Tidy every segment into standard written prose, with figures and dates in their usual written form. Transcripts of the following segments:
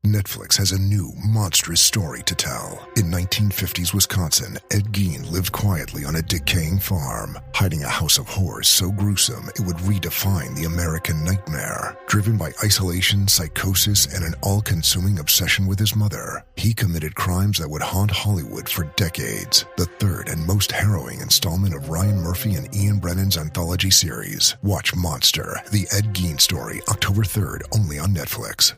Netflix has a new, monstrous story to tell. In 1950s Wisconsin, Ed Gein lived quietly on a decaying farm, hiding a house of horrors so gruesome it would redefine the American nightmare. Driven by isolation, psychosis, and an all-consuming obsession with his mother, he committed crimes that would haunt Hollywood for decades. The third and most harrowing installment of Ryan Murphy and Ian Brennan's anthology series. Watch Monster, the Ed Gein story, October 3rd, only on Netflix.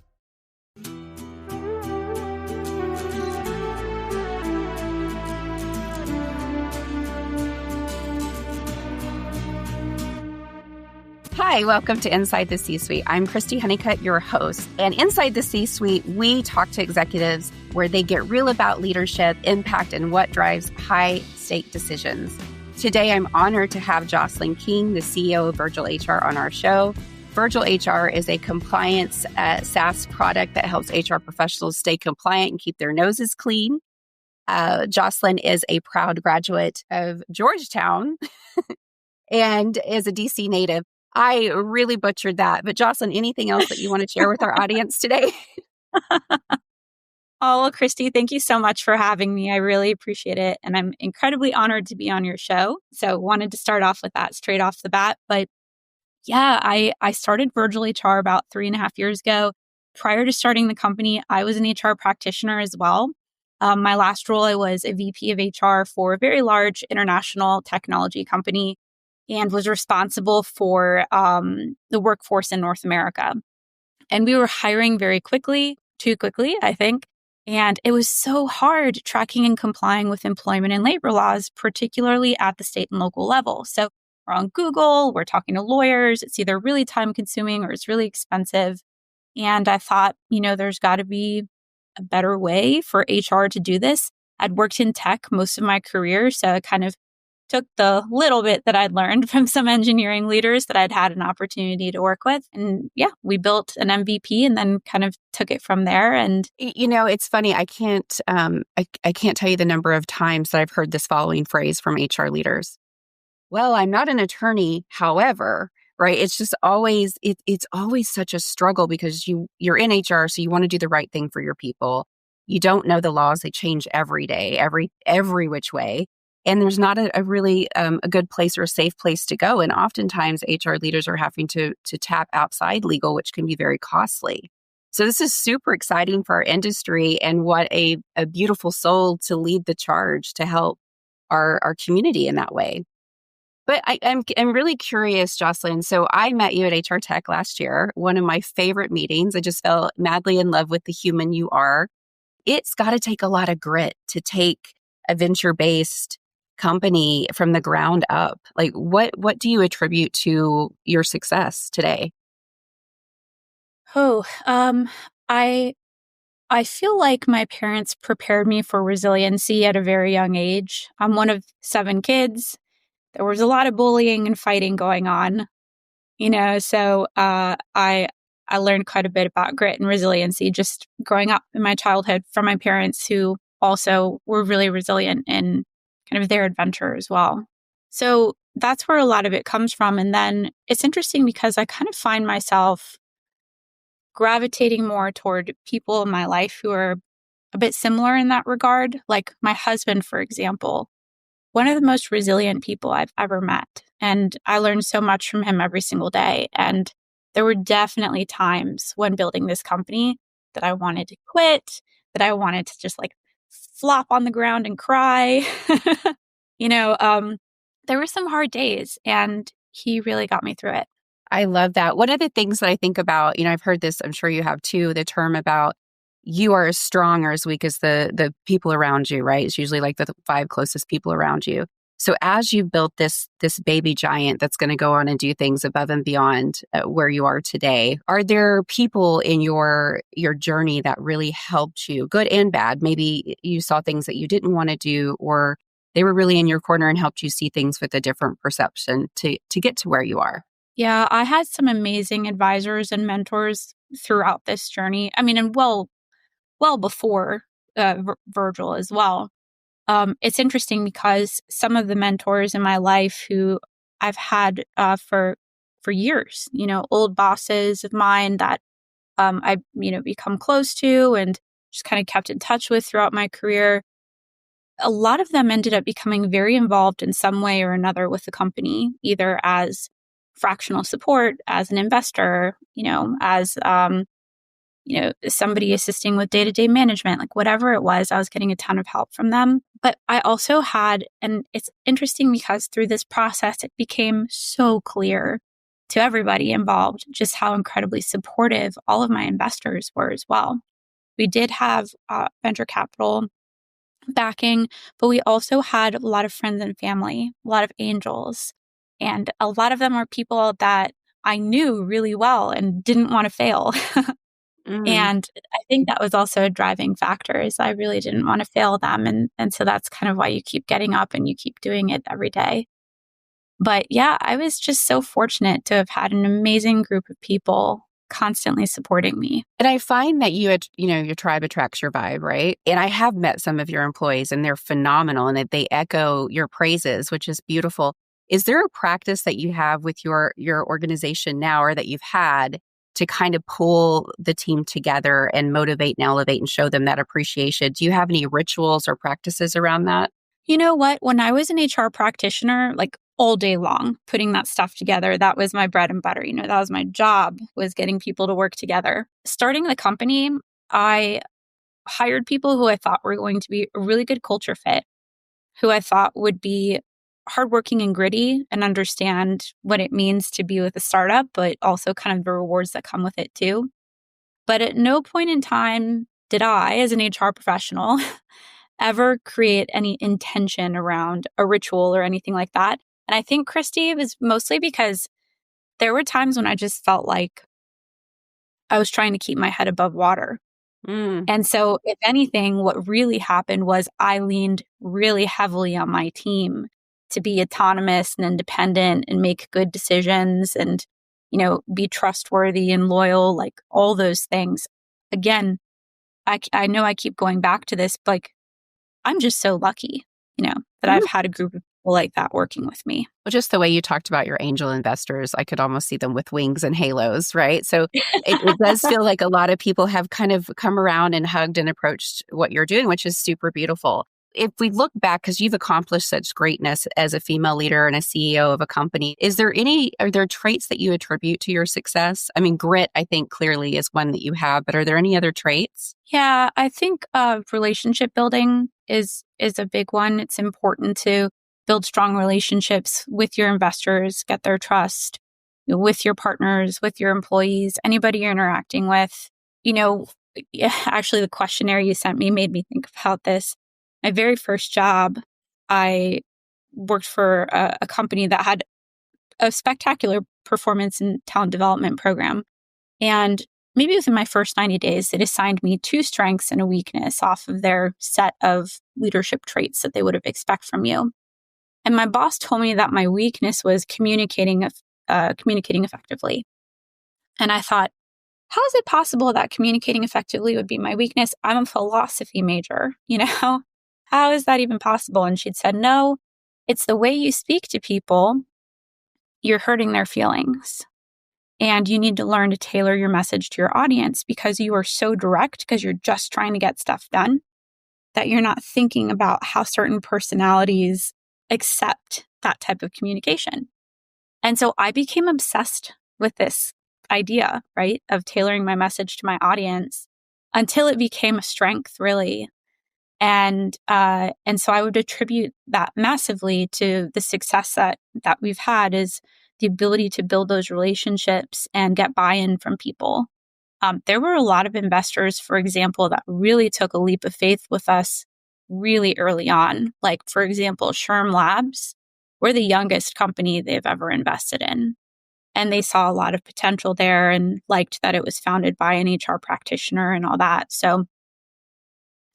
Hi, welcome to Inside the C-Suite. I'm Christy Honeycutt, your host. And Inside the C-Suite, we talk to executives where they get real about leadership, impact, and what drives high-stake decisions. Today, I'm honored to have Jocelyn King, the CEO of Virgil HR, on our show. Virgil HR is a compliance SaaS product that helps HR professionals stay compliant and keep their noses clean. Jocelyn is a proud graduate of Georgetown and is a DC native. I really butchered that. But Jocelyn, anything else that you want to share with our audience today? Oh, well, Christy, thank you so much for having me. I really appreciate it. And I'm incredibly honored to be on your show. So wanted to start off with that straight off the bat. But yeah, I started Virgil HR about 3.5 years ago. Prior to starting the company, I was an HR practitioner as well. My last role, I was a VP of HR for a very large international technology company, and was responsible for the workforce in North America. And we were hiring very quickly, too quickly, I think. And it was so hard tracking and complying with employment and labor laws, particularly at the state and local level. So we're on Google, we're talking to lawyers. It's either really time consuming or it's really expensive. And I thought, there's got to be a better way for HR to do this. I'd worked in tech most of my career, so I kind of took the little bit that I'd learned from some engineering leaders that I'd had an opportunity to work with. And yeah, we built an MVP and then kind of took it from there. And it's funny. I can't tell you the number of times that I've heard this following phrase from HR leaders. Well, I'm not an attorney, however, right? It's just always, it's always such a struggle because you're in HR, so you want to do the right thing for your people. You don't know the laws. They change every day, every which way. And there's not a really a good place or a safe place to go. And oftentimes HR leaders are having to tap outside legal, which can be very costly. So this is super exciting for our industry, and what a beautiful soul to lead the charge to help our community in that way. But I'm really curious, Jocelyn. So I met you at HR Tech last year, one of my favorite meetings. I just fell madly in love with the human you are. It's got to take a lot of grit to take a venture-based company from the ground up. Like, what do you attribute to your success today? I feel like my parents prepared me for resiliency at a very young age. I'm one of 7 kids. There was a lot of bullying and fighting going on, so I learned quite a bit about grit and resiliency just growing up in my childhood from my parents, who also were really resilient in kind of their adventure as well. So that's where a lot of it comes from. And then it's interesting because I kind of find myself gravitating more toward people in my life who are a bit similar in that regard. Like my husband, for example, one of the most resilient people I've ever met. And I learned so much from him every single day. And there were definitely times when building this company that I wanted to quit, that I wanted to just flop on the ground and cry. There were some hard days, and he really got me through it. I love that. One of the things that I think about, I've heard this, I'm sure you have too, the term about you are as strong or as weak as the people around you, right? It's usually like the 5 closest people around you. So as you built this baby giant that's going to go on and do things above and beyond where you are today, are there people in your journey that really helped you, good and bad? Maybe you saw things that you didn't want to do, or they were really in your corner and helped you see things with a different perception to get to where you are? Yeah, I had some amazing advisors and mentors throughout this journey. I mean, and well before Virgil as well. It's interesting because some of the mentors in my life who I've had for years, old bosses of mine that I, become close to and just kind of kept in touch with throughout my career, a lot of them ended up becoming very involved in some way or another with the company, either as fractional support, as an investor, as somebody assisting with day-to-day management, like whatever it was, I was getting a ton of help from them. But I also had, and it's interesting because through this process, it became so clear to everybody involved just how incredibly supportive all of my investors were as well. We did have venture capital backing, but we also had a lot of friends and family, a lot of angels. And a lot of them are people that I knew really well and didn't want to fail. Mm. And I think that was also a driving factor is I really didn't want to fail them. And so that's kind of why you keep getting up and you keep doing it every day. But yeah, I was just so fortunate to have had an amazing group of people constantly supporting me. And I find that your tribe attracts your vibe, right? And I have met some of your employees and they're phenomenal and that they echo your praises, which is beautiful. Is there a practice that you have with your organization now or that you've had to kind of pull the team together and motivate and elevate and show them that appreciation? Do you have any rituals or practices around that? You know what? When I was an HR practitioner, like all day long, putting that stuff together, that was my bread and butter. That was my job, was getting people to work together. Starting the company, I hired people who I thought were going to be a really good culture fit, who I thought would be hardworking and gritty and understand what it means to be with a startup, but also kind of the rewards that come with it too. But at no point in time did I, as an HR professional, ever create any intention around a ritual or anything like that. And I think, Christy, it was mostly because there were times when I just felt like I was trying to keep my head above water. And so, if anything, what really happened was I leaned really heavily on my team to be autonomous and independent and make good decisions and, be trustworthy and loyal, like all those things. Again, I know I keep going back to this, but like, I'm just so lucky, that I've had a group of people like that working with me. Well, just the way you talked about your angel investors, I could almost see them with wings and halos, right? So it does feel like a lot of people have kind of come around and hugged and approached what you're doing, which is super beautiful. If we look back, because you've accomplished such greatness as a female leader and a CEO of a company, are there traits that you attribute to your success? I mean, grit, I think clearly is one that you have, but are there any other traits? Yeah, I think relationship building is a big one. It's important to build strong relationships with your investors, get their trust, with your partners, with your employees, anybody you're interacting with. Actually, the questionnaire you sent me made me think about this. My very first job, I worked for a company that had a spectacular performance and talent development program. And maybe within my first 90 days, it assigned me 2 strengths and a weakness off of their set of leadership traits that they would expect from you. And my boss told me that my weakness was communicating effectively. And I thought, how is it possible that communicating effectively would be my weakness? I'm a philosophy major, How is that even possible? And she'd said, no, it's the way you speak to people. You're hurting their feelings. And you need to learn to tailor your message to your audience because you are so direct because you're just trying to get stuff done that you're not thinking about how certain personalities accept that type of communication. And so I became obsessed with this idea, right, of tailoring my message to my audience until it became a strength, really. And so I would attribute that massively to the success that we've had is the ability to build those relationships and get buy-in from people. There were a lot of investors, for example, that really took a leap of faith with us really early on. Like, for example, Sherm Labs, we're the youngest company they've ever invested in. And they saw a lot of potential there and liked that it was founded by an HR practitioner and all that. So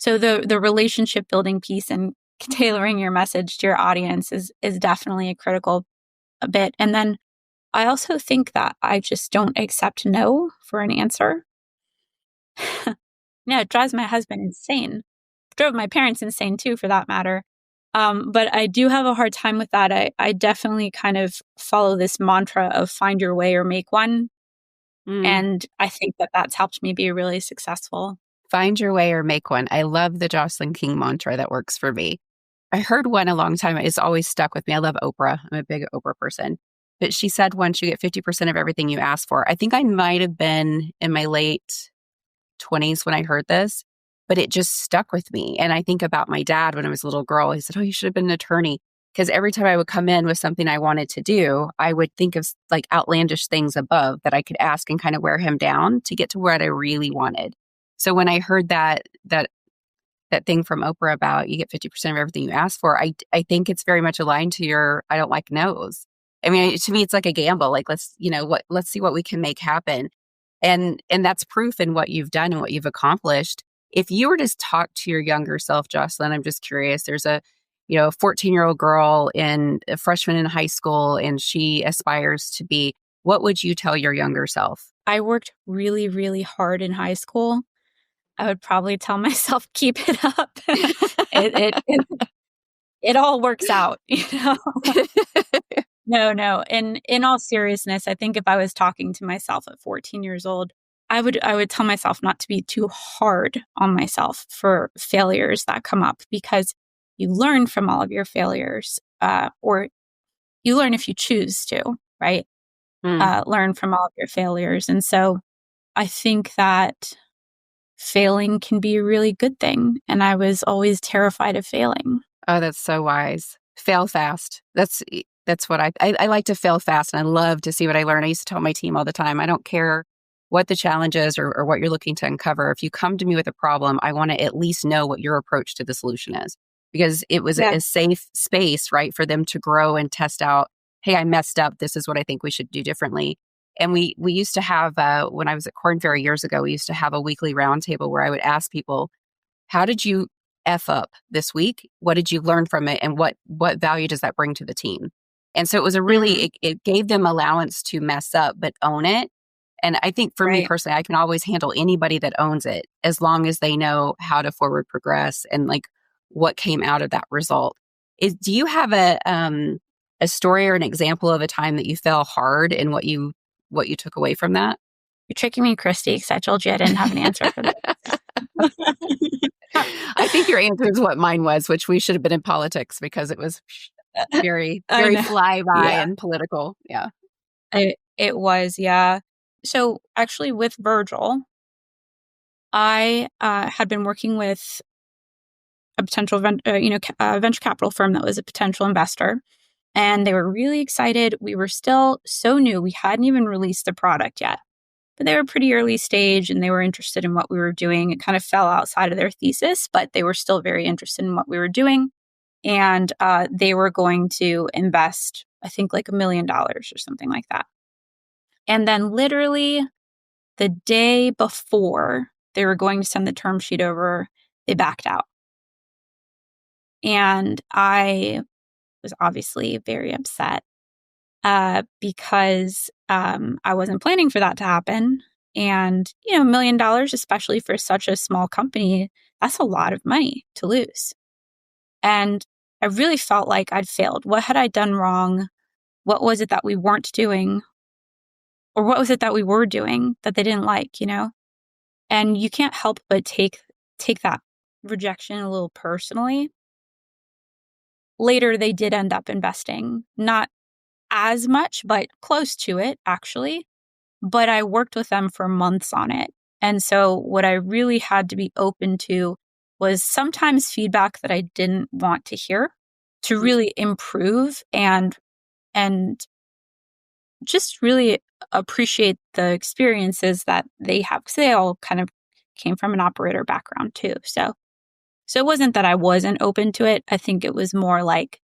the relationship building piece and tailoring your message to your audience is definitely a critical bit. And then I also think that I just don't accept no for an answer. It drives my husband insane. It drove my parents insane too, for that matter. But I do have a hard time with that. I definitely kind of follow this mantra of find your way or make one. Mm. And I think that that's helped me be really successful. Find your way or make one. I love the Jocelyn King mantra that works for me. I heard one a long time. It's always stuck with me. I love Oprah. I'm a big Oprah person. But she said once you get 50% of everything you ask for. I think I might have been in my late 20s when I heard this, but it just stuck with me. And I think about my dad when I was a little girl. He said, "Oh, you should have been an attorney." Because every time I would come in with something I wanted to do, I would think of like outlandish things above that I could ask and kind of wear him down to get to what I really wanted. So when I heard that thing from Oprah about you get 50% of everything you ask for, I think it's very much aligned to your I don't like no's. I mean, to me, it's like a gamble. Like, let's see what we can make happen. And that's proof in what you've done and what you've accomplished. If you were to talk to your younger self, Jocelyn, I'm just curious, there's a 14-year-old girl a freshman in high school, and she aspires to be, what would you tell your younger self? I worked really, really hard in high school. I would probably tell myself, keep it up. It all works out, No. In all seriousness, I think if I was talking to myself at 14 years old, I would tell myself not to be too hard on myself for failures that come up, because you learn from all of your failures, or you learn if you choose to, right? Learn from all of your failures. And so I think that failing can be a really good thing. And I was always terrified of failing. Oh, that's so wise. Fail fast. That's what I like to fail fast, and I love to see what I learn. I used to tell my team all the time, I don't care what the challenge is or what you're looking to uncover. If you come to me with a problem, I want to at least know what your approach to the solution is, because it was a safe space, right, for them to grow and test out, hey, I messed up. This is what I think we should do differently. And we used to have, when I was at Korn Ferry years ago, we used to have a weekly roundtable where I would ask people, how did you F up this week? What did you learn from it? And what value does that bring to the team? And so it was it gave them allowance to mess up, but own it. And I think for me personally, I can always handle anybody that owns it as long as they know how to forward progress and like what came out of that result. Do you have a story or an example of a time that you fell hard and what you took away from that? You're tricking me, Christy, because I told you I didn't have an answer for that. I think your answer is what mine was, which we should have been in politics, because it was very, very flyby and political. Yeah. It was, yeah. So actually with Virgil, I had been working with a potential venture capital firm that was a potential investor. And they were really excited. We were still so new. We hadn't even released the product yet. But they were pretty early stage and they were interested in what we were doing. It kind of fell outside of their thesis, but they were still very interested in what we were doing. And they were going to invest, I think, like $1 million or something like that. And then literally the day before they were going to send the term sheet over, they backed out. And I was obviously very upset because I wasn't planning for that to happen. And, $1 million, especially for such a small company, that's a lot of money to lose. And I really felt like I'd failed. What had I done wrong? What was it that we weren't doing? Or what was it that we were doing that they didn't like, And you can't help but take that rejection a little personally. Later, they did end up investing, not as much, but close to it, actually. But I worked with them for months on it. And so what I really had to be open to was sometimes feedback that I didn't want to hear, to really improve and just really appreciate the experiences that they have, because they all kind of came from an operator background too. So it wasn't that I wasn't open to it. I think it was more like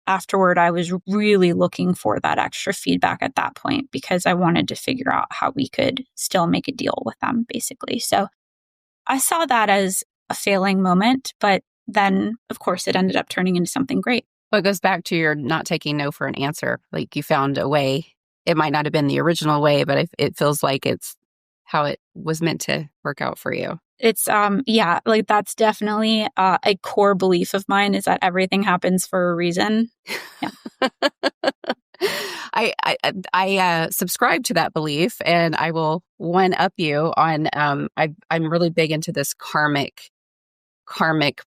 afterward, I was really looking for that extra feedback at that point, because I wanted to figure out how we could still make a deal with them, basically. So I saw that as a failing moment, but then, of course, it ended up turning into something great. Well, it goes back to your not taking no for an answer. Like, you found a way. It might not have been the original way, but it feels like it's how it was meant to work out for you. It's, like that's definitely a core belief of mine, is that everything happens for a reason. Yeah. I subscribe to that belief, and I will one up you on. I'm really big into this karmic. I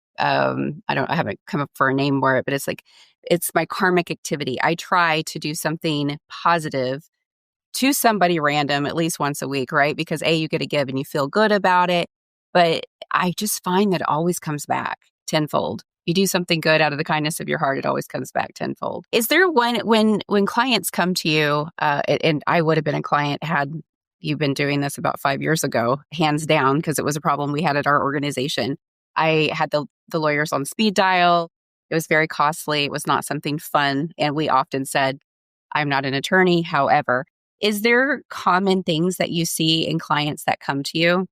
haven't come up for a name for it, but it's my karmic activity. I try to do something positive to somebody random at least once a week, right? Because you get a give and you feel good about it. But I just find that it always comes back tenfold. You do something good out of the kindness of your heart, it always comes back tenfold. Is there one when clients come to you, and I would have been a client had you been doing this about 5 years ago, hands down, because it was a problem we had at our organization. I had the lawyers on speed dial. It was very costly. It was not something fun. And we often said, I'm not an attorney. However, is there common things that you see in clients that come to you?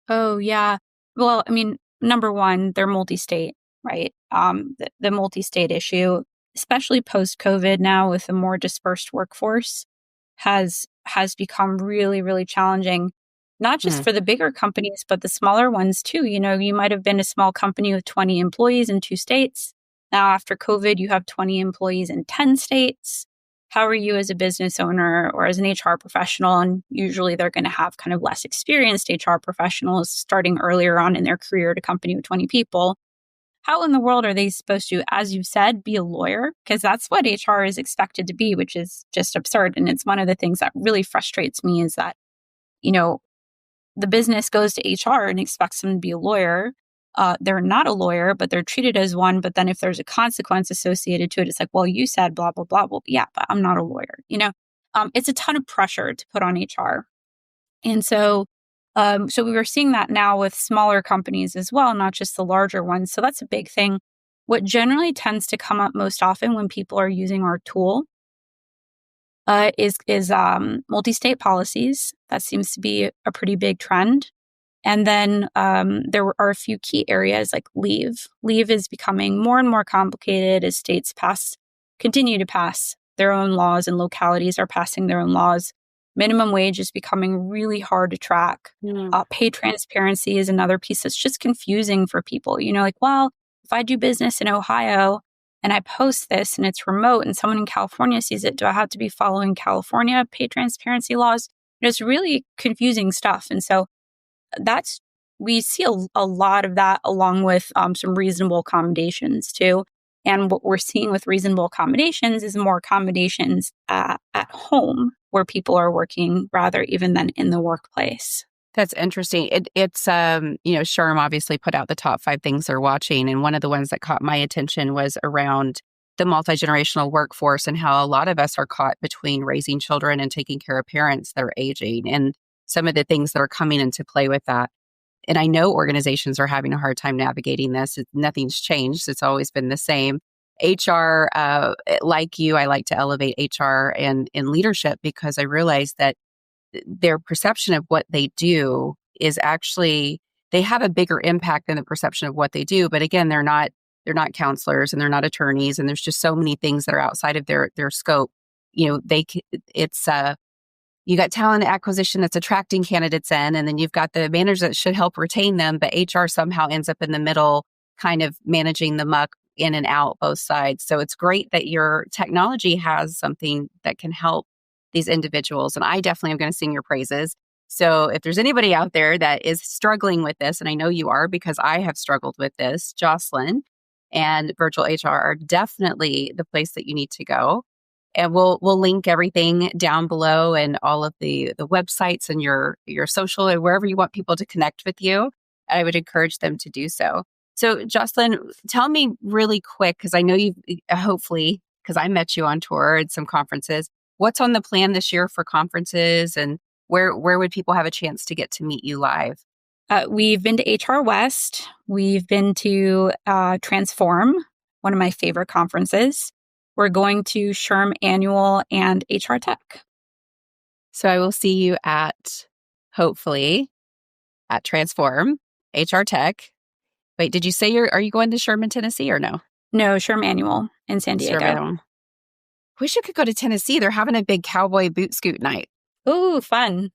Oh, yeah. Well, I mean, number one, they're multi-state, right? The multi-state issue, especially post-COVID now with a more dispersed workforce, has become really, really challenging, not just for the bigger companies, but the smaller ones too. You know, you might have been a small company with 20 employees in 2 states. Now, after COVID, you have 20 employees in 10 states. How are you as a business owner or as an HR professional? And usually they're going to have kind of less experienced HR professionals starting earlier on in their career at a company with 20 people. How in the world are they supposed to, as you said, be a lawyer? Because that's what HR is expected to be, which is just absurd. And it's one of the things that really frustrates me is that, you know, the business goes to HR and expects them to be a lawyer. They're not a lawyer, but they're treated as one. But then if there's a consequence associated to it, it's like, well, you said blah, blah, blah. Well, yeah, but I'm not a lawyer. You know, it's a ton of pressure to put on HR. And so we were seeing that now with smaller companies as well, not just the larger ones. So that's a big thing. What generally tends to come up most often when people are using our tool is multi-state policies. That seems to be a pretty big trend. And then there are a few key areas like leave. Leave is becoming more and more complicated as states continue to pass their own laws and localities are passing their own laws. Minimum wage is becoming really hard to track. Pay transparency is another piece that's just confusing for people. You know, like, well, if I do business in Ohio and I post this and it's remote and someone in California sees it, do I have to be following California pay transparency laws? You know, it's really confusing stuff. And so we see a lot of that along with some reasonable accommodations too. And what we're seeing with reasonable accommodations is more accommodations at home where people are working rather even than in the workplace. That's interesting. It's SHRM obviously put out the top 5 things they're watching. And one of the ones that caught my attention was around the multi-generational workforce and how a lot of us are caught between raising children and taking care of parents that are aging and some of the things that are coming into play with that. And I know organizations are having a hard time navigating this. Nothing's changed. It's always been the same. HR, like you, I like to elevate HR and in leadership because I realize that their perception of what they do is actually, they have a bigger impact than the perception of what they do. But again, they're not counselors and they're not attorneys. And there's just so many things that are outside of their scope. You know, you got talent acquisition that's attracting candidates in, and then you've got the managers that should help retain them, but HR somehow ends up in the middle, kind of managing the muck in and out both sides. So it's great that your technology has something that can help these individuals. And I definitely am going to sing your praises. So if there's anybody out there that is struggling with this, and I know you are because I have struggled with this, Jocelyn and Virgil HR are definitely the place that you need to go. And we'll link everything down below and all of the websites and your social and wherever you want people to connect with you. I would encourage them to do so. So Jocelyn, tell me really quick, because I know you've hopefully, because I met you on tour at some conferences, what's on the plan this year for conferences and where would people have a chance to get to meet you live? We've been to HR West. We've been to Transform, one of my favorite conferences. We're going to SHRM Annual and HR Tech. So I will see you hopefully, at Transform, HR Tech. Wait, did you say are you going to SHRM, Tennessee or no? No, SHRM Annual in San Diego. Wish you could go to Tennessee. They're having a big cowboy boot scoot night. Ooh, fun.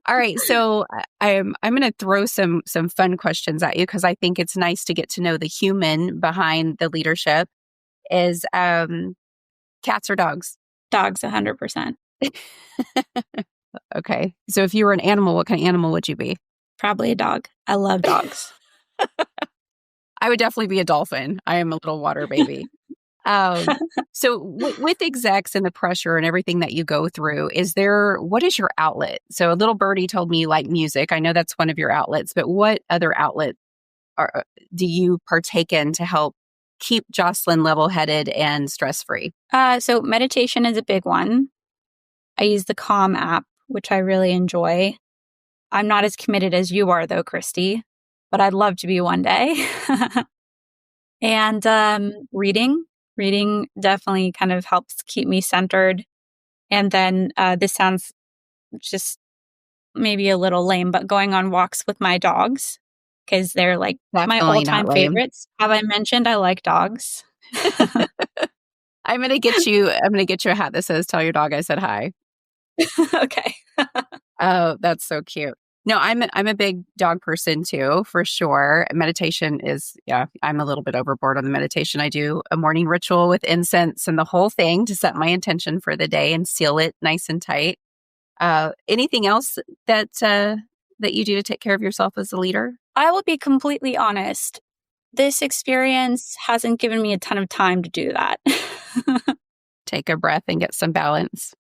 All right. So I'm going to throw some fun questions at you because I think it's nice to get to know the human behind the leadership. Cats or dogs? Dogs, 100%. Okay. So if you were an animal, what kind of animal would you be? Probably a dog. I love dogs. I would definitely be a dolphin. I am a little water baby. Um, so with execs and the pressure and everything that you go through, what is your outlet? So a little birdie told me you like music. I know that's one of your outlets, but what other outlet do you partake in to help keep Jocelyn level-headed and stress-free? So meditation is a big one. I use the Calm app, which I really enjoy. I'm not as committed as you are, though, Christy, but I'd love to be one day. And reading. Reading definitely kind of helps keep me centered. And then this sounds just maybe a little lame, but going on walks with my dogs, because they're like my all-time favorites. Have I mentioned I like dogs? I'm gonna get you a hat that says "Tell your dog I said hi." Okay. Oh, that's so cute. No, I'm a big dog person too, for sure. Meditation is, I'm a little bit overboard on the meditation. I do a morning ritual with incense and the whole thing to set my intention for the day and seal it nice and tight. Anything else that you do to take care of yourself as a leader? I will be completely honest. This experience hasn't given me a ton of time to do that. Take a breath and get some balance.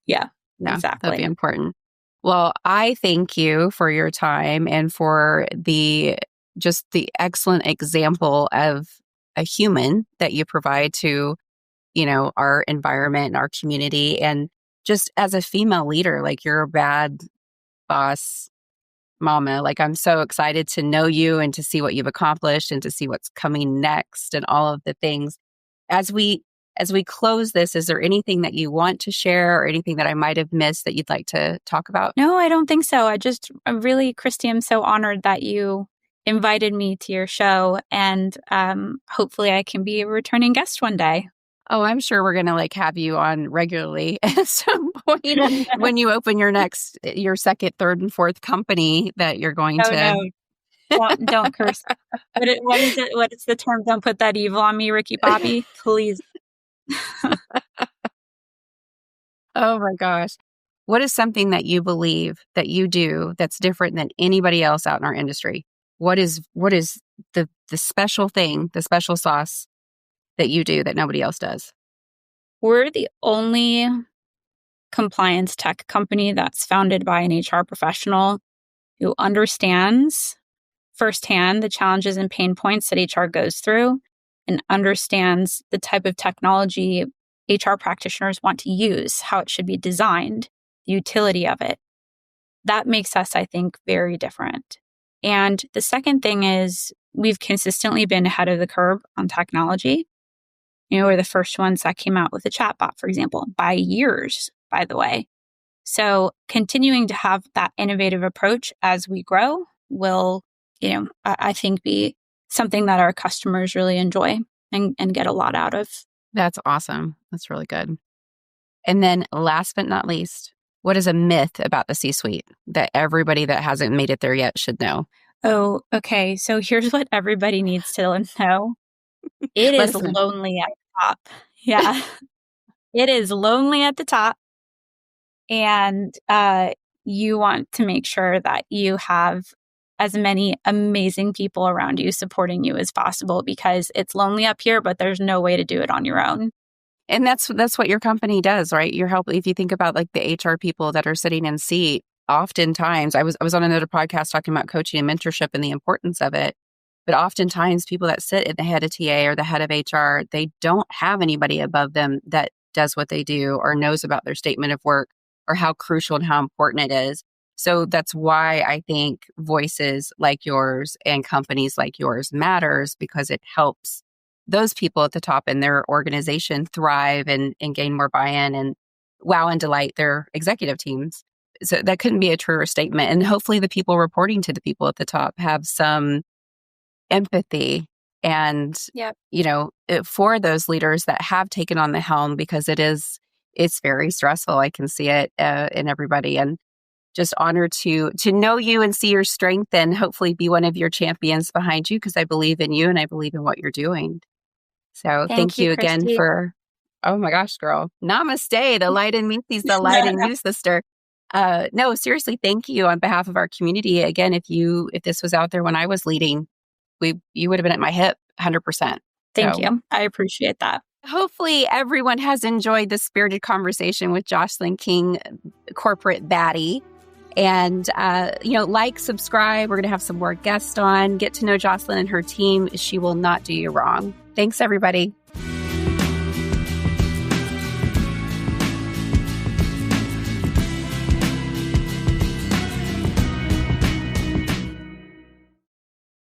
Yeah, exactly. That'd be exactly. important. Well, I thank you for your time and for the excellent example of a human that you provide to, our environment and our community. And just as a female leader, like, you're a bad boss mama. Like, I'm so excited to know you and to see what you've accomplished and to see what's coming next and all of the things. As we close this, is there anything that you want to share or anything that I might have missed that you'd like to talk about? No, I don't think so. I'm really, Christy, I'm so honored that you invited me to your show, and hopefully I can be a returning guest one day. Oh, I'm sure we're going to have you on regularly at some point when you open your second, third, and fourth company that you're going to. No. Don't curse. What is it? What is the term? Don't put that evil on me, Ricky Bobby. Please. Oh my gosh. What is something that you believe that you do that's different than anybody else out in our industry? What is the special thing, the special sauce that you do that nobody else does? We're the only compliance tech company that's founded by an HR professional who understands firsthand the challenges and pain points that HR goes through and understands the type of technology HR practitioners want to use, how it should be designed, the utility of it. That makes us, I think, very different. And the second thing is we've consistently been ahead of the curve on technology. We're the first ones that came out with a chatbot, for example, by years, by the way. So continuing to have that innovative approach as we grow will, I think, be something that our customers really enjoy and get a lot out of. That's awesome. That's really good. And then last but not least, what is a myth about the C-suite that everybody that hasn't made it there yet should know? Oh, okay. So here's what everybody needs to know. It is lonely at the top. Yeah. It is lonely at the top. And you want to make sure that you have as many amazing people around you supporting you as possible, because it's lonely up here, but there's no way to do it on your own. And that's what your company does, right? Your help. If you think about the HR people that are sitting in seat, oftentimes I was on another podcast talking about coaching and mentorship and the importance of it. But oftentimes people that sit at the head of TA or the head of HR, they don't have anybody above them that does what they do or knows about their statement of work or how crucial and how important it is. So that's why I think voices like yours and companies like yours matters, because it helps those people at the top in their organization thrive and gain more buy-in and wow and delight their executive teams. So that couldn't be a truer statement. And hopefully the people reporting to the people at the top have some empathy and, for those leaders that have taken on the helm, because it's very stressful. I can see it in everybody, and just honored to know you and see your strength and hopefully be one of your champions behind you, because I believe in you and I believe in what you're doing. So thank you again Christy. for Oh my gosh, girl. Namaste. The light in me sees the light in you, sister. No, seriously, thank you on behalf of our community. Again, if this was out there when I was leading, you would have been at my hip 100%. Thank you. I appreciate that. Hopefully everyone has enjoyed this spirited conversation with Jocelyn King, corporate baddie. And, like, subscribe. We're going to have some more guests on. Get to know Jocelyn and her team. She will not do you wrong. Thanks, everybody.